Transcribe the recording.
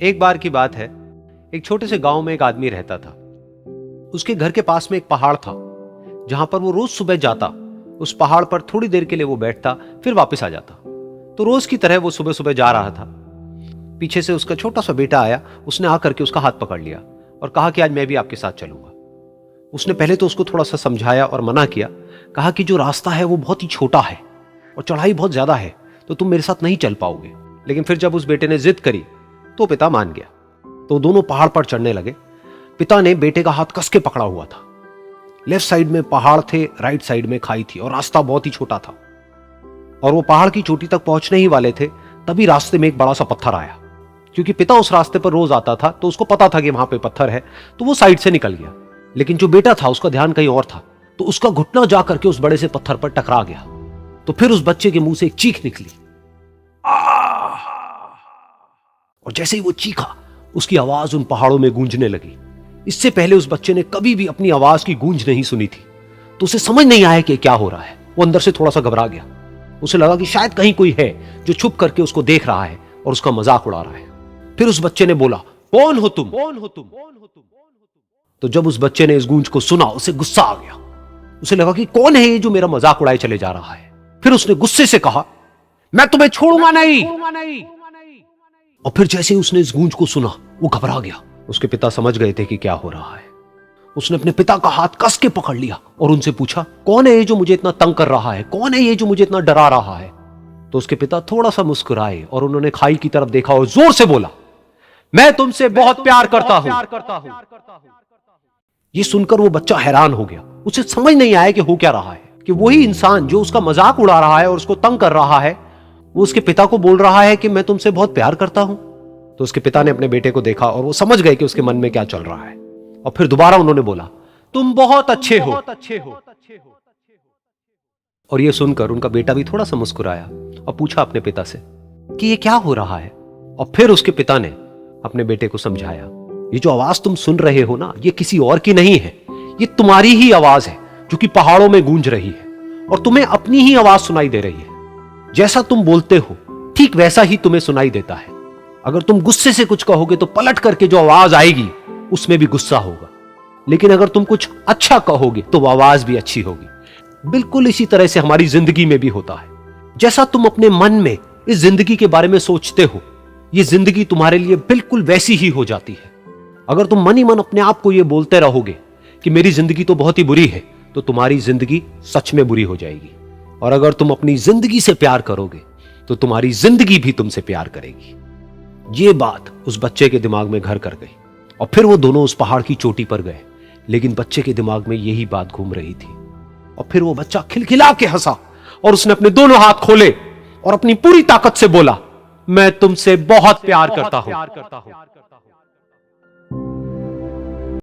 एक बार की बात है, एक छोटे से गांव में एक आदमी रहता था। उसके घर के पास में एक पहाड़ था जहां पर वो रोज सुबह जाता। उस पहाड़ पर थोड़ी देर के लिए वो बैठता, फिर वापस आ जाता। तो रोज की तरह वो सुबह सुबह जा रहा था। पीछे से उसका छोटा सा बेटा आया। उसने आकर के उसका हाथ पकड़ लिया और कहा कि आज मैं भी आपके साथ चलूंगा। उसने पहले तो उसको थोड़ा सा समझाया और मना किया। कहा कि जो रास्ता है वो बहुत ही छोटा है और चढ़ाई बहुत ज्यादा है, तो तुम मेरे साथ नहीं चल पाओगे। लेकिन फिर जब उस बेटे ने जिद करी तो पिता मान गया। तो दोनों पहाड़ पर चढ़ने लगे। पिता ने बेटे का हाथ कस के पकड़ा हुआ था। लेफ्ट साइड में पहाड़ थे, राइट साइड में खाई थी और रास्ता बहुत ही छोटा था। और वो पहाड़ की चोटी तक पहुंचने ही वाले थे, तभी रास्ते में एक बड़ा सा पत्थर आया। क्योंकि पिता उस रास्ते पर रोज आता था तो उसको पता था कि वहां पे पत्थर है, तो वो साइड से निकल गया। लेकिन जो बेटा था उसका ध्यान कहीं और था, तो उसका घुटना जाकर के उस बड़े से पत्थर पर टकरा गया। तो फिर उस बच्चे के मुंह से एक चीख निकली। और जैसे ही वो चीखा, उसकी आवाज उन पहाड़ों में गूंजने लगी। इससे पहले उस बच्चे ने कभी भी अपनी आवाज की गूंज नहीं सुनी थी, तो उसे समझ नहीं आया कि क्या हो रहा है। वो अंदर से थोड़ा सा घबरा गया। उसे लगा कि शायद कहीं कोई है जो छुप करके उसको देख रहा है और उसका मजाक उड़ा रहा है। फिर उस बच्चे ने बोला, कौन हो तुम? कौन हो तुम? तो जब उस बच्चे ने इस गूंज को सुना, उसे गुस्सा आ गया। उसे लगा कि कौन है ये जो मेरा मजाक उड़ाए चले जा रहा है। फिर उसने गुस्से से कहा, मैं तुम्हें छोड़ूंगा नहीं। और फिर जैसे ही उसने इस गूंज को सुना, वो घबरा गया। उसके पिता समझ गए थे कि क्या हो रहा है। उसने अपने पिता का हाथ कस के पकड़ लिया और उनसे पूछा, कौन है ये जो मुझे इतना तंग कर रहा है? कौन है ये जो मुझे इतना डरा रहा है? तो उसके पिता थोड़ा सा मुस्कुराए और उन्होंने खाई की तरफ देखा और जोर से बोला, मैं तुमसे बहुत प्यार करता हूं। ये सुनकर वो बच्चा हैरान हो गया। उसे समझ नहीं आया कि हो क्या रहा है, कि वही इंसान जो उसका मजाक उड़ा रहा है और उसको तंग कर रहा है, वो उसके पिता को बोल रहा है कि मैं तुमसे बहुत प्यार करता हूं। तो उसके पिता ने अपने बेटे को देखा और वो समझ गए कि उसके मन में क्या चल रहा है। और फिर दोबारा उन्होंने बोला, तुम बहुत अच्छे हो। और ये सुनकर उनका बेटा भी थोड़ा सा मुस्कुराया और पूछा अपने पिता से कि ये क्या हो रहा है। और फिर उसके पिता ने अपने बेटे को समझाया, ये जो आवाज तुम सुन रहे हो ना, ये किसी और की नहीं है, ये तुम्हारी ही आवाज है जो कि पहाड़ों में गूंज रही है और तुम्हें अपनी ही आवाज सुनाई दे रही है। जैसा तुम बोलते हो ठीक वैसा ही तुम्हें सुनाई देता है। अगर तुम गुस्से से कुछ कहोगे तो पलट करके जो आवाज आएगी उसमें भी गुस्सा होगा, लेकिन अगर तुम कुछ अच्छा कहोगे तो वो आवाज भी अच्छी होगी। बिल्कुल इसी तरह से हमारी जिंदगी में भी होता है। जैसा तुम अपने मन में इस जिंदगी के बारे में सोचते हो, ये जिंदगी तुम्हारे लिए बिल्कुल वैसी ही हो जाती है। अगर तुम मन ही मन अपने आप को ये बोलते रहोगे कि मेरी जिंदगी तो बहुत ही बुरी है, तो तुम्हारी जिंदगी सच में बुरी हो जाएगी। और अगर तुम अपनी जिंदगी से प्यार करोगे तो तुम्हारी जिंदगी भी तुमसे प्यार करेगी। ये बात उस बच्चे के दिमाग में घर कर गई और फिर वो दोनों उस पहाड़ की चोटी पर गए। लेकिन बच्चे के दिमाग में यही बात घूम रही थी। और फिर वो बच्चा खिलखिला के हंसा और उसने अपने दोनों हाथ खोले और अपनी पूरी ताकत से बोला, मैं तुमसे बहुत प्यार करता हूं।